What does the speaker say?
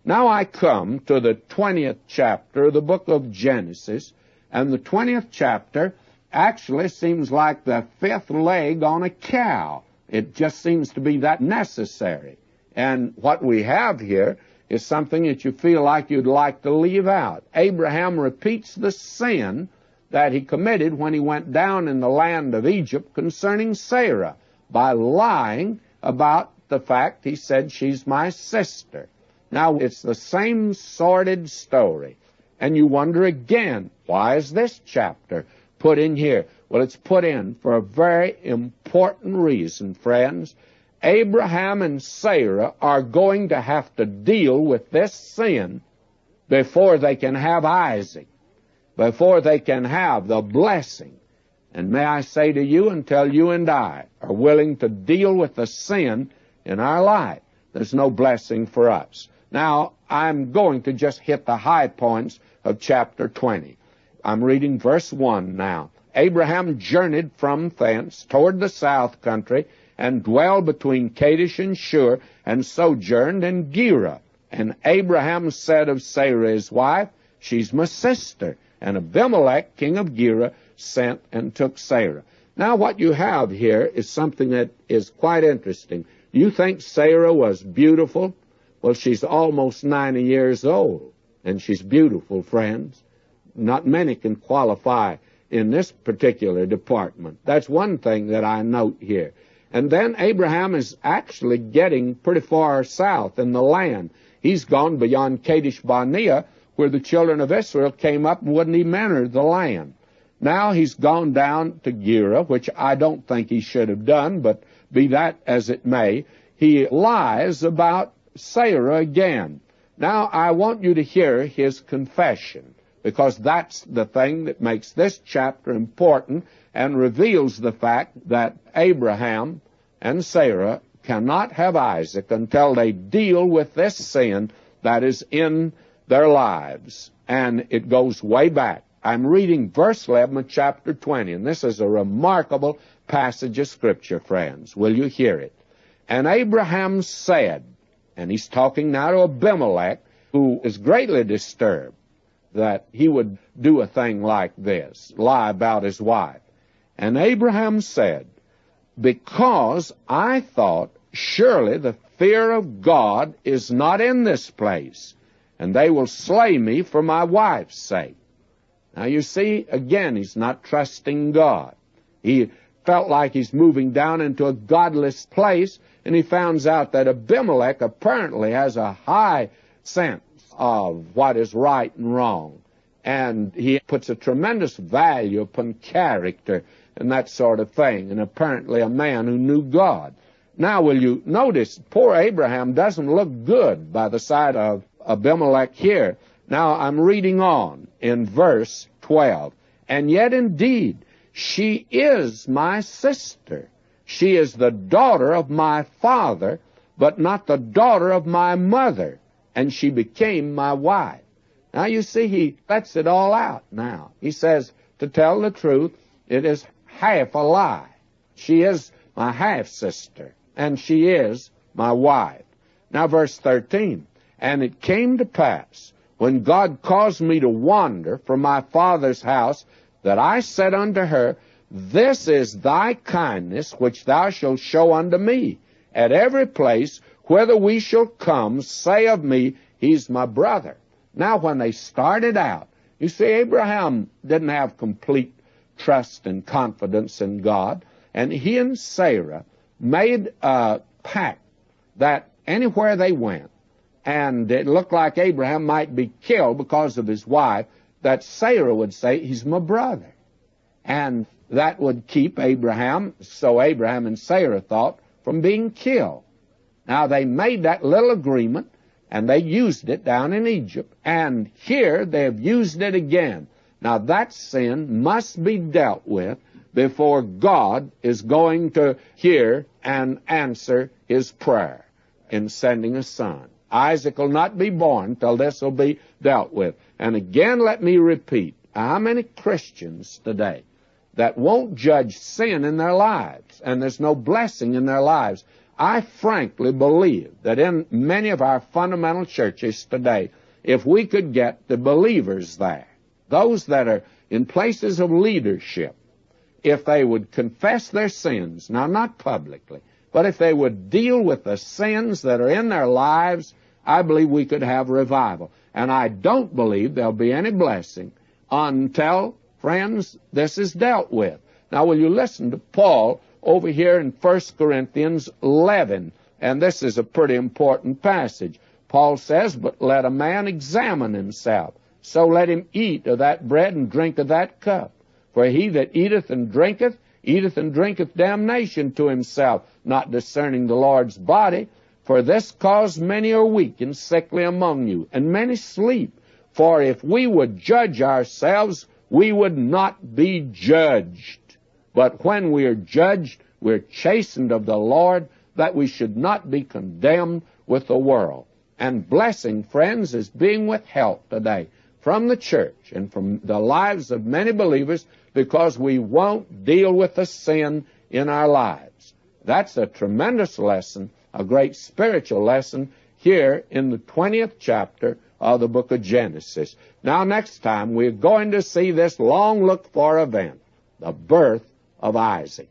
Now I come to the 20th chapter of the book of Genesis, and the 20th chapter actually seems like the fifth leg on a cow. It just seems to be that necessary. And what we have here is something that you feel like you'd like to leave out. Abraham repeats the sin that he committed when he went down in the land of Egypt concerning Sarah by lying about the fact he said she's my sister. Now, it's the same sordid story. And you wonder again, why is this chapter put in here? Well, it's put in for a very important reason, friends. Abraham and Sarah are going to have to deal with this sin before they can have Isaac, before they can have the blessing. And may I say to you, until you and I are willing to deal with the sin in our life, there's no blessing for us. Now, I'm going to just hit the high points of chapter 20. I'm reading verse 1 now. Abraham journeyed from thence toward the south country, and dwelled between Kadesh and Shur, and sojourned in Gerar. And Abraham said of Sarah his wife, she's my sister. And Abimelech, king of Gerar, sent and took Sarah. Now what you have here is something that is quite interesting. You think Sarah was beautiful? Well, she's almost 90 years old, and she's beautiful, friends. Not many can qualify in this particular department. That's one thing that I note here. And then Abraham is actually getting pretty far south in the land. He's gone beyond Kadesh Barnea, where the children of Israel came up and wouldn't even enter the land. Now he's gone down to Gerar, which I don't think he should have done, but be that as it may, he lies about Sarah again. Now I want you to hear his confession, because that's the thing that makes this chapter important and reveals the fact that Abraham and Sarah cannot have Isaac until they deal with this sin that is in their lives. And it goes way back. I'm reading verse 11 of chapter 20, and this is a remarkable passage of Scripture, friends. Will you hear it? And Abraham said, and he's talking now to Abimelech, who is greatly disturbed that he would do a thing like this, lie about his wife. And Abraham said, because I thought, surely the fear of God is not in this place, and they will slay me for my wife's sake. Now you see, again, he's not trusting God. He felt like he's moving down into a godless place, and he finds out that Abimelech apparently has a high sense of what is right and wrong. And he puts a tremendous value upon character and that sort of thing, and apparently a man who knew God. Now, will you notice, poor Abraham doesn't look good by the side of Abimelech here. Now, I'm reading on in verse 12. And yet, indeed, she is my sister. She is the daughter of my father, but not the daughter of my mother. And she became my wife. Now, you see, he lets it all out now. He says, to tell the truth, it is half a lie. She is my half-sister, and she is my wife. Now, verse 13. And it came to pass, when God caused me to wander from my father's house, that I said unto her, this is thy kindness which thou shalt show unto me. At every place whither we shall come, say of me, he's my brother. Now, when they started out, you see, Abraham didn't have complete trust and confidence in God, and he and Sarah made a pact that anywhere they went, and it looked like Abraham might be killed because of his wife, that Sarah would say, he's my brother. And that would keep Abraham, so Abraham and Sarah thought, from being killed. Now, they made that little agreement, and they used it down in Egypt. And here they have used it again. Now, that sin must be dealt with before God is going to hear and answer his prayer in sending a son. Isaac will not be born till this will be dealt with. And again, let me repeat, how many Christians today that won't judge sin in their lives, and there's no blessing in their lives? I frankly believe that in many of our fundamental churches today, if we could get the believers there, those that are in places of leadership, if they would confess their sins, now not publicly, but if they would deal with the sins that are in their lives, I believe we could have revival. And I don't believe there'll be any blessing until, friends, this is dealt with. Now, will you listen to Paul over here in 1 Corinthians 11? And this is a pretty important passage. Paul says, "But let a man examine himself, so let him eat of that bread and drink of that cup. For he that eateth and drinketh damnation to himself, not discerning the Lord's body. For this cause many are weak and sickly among you, and many sleep. For if we would judge ourselves, we would not be judged. But when we are judged, we're chastened of the Lord, that we should not be condemned with the world." And blessing, friends, is being withheld today from the church and from the lives of many believers because we won't deal with the sin in our lives. That's a tremendous lesson, a great spiritual lesson here in the 20th chapter of the book of Genesis. Now, next time, we're going to see this long-looked-for event, the birth of Isaac.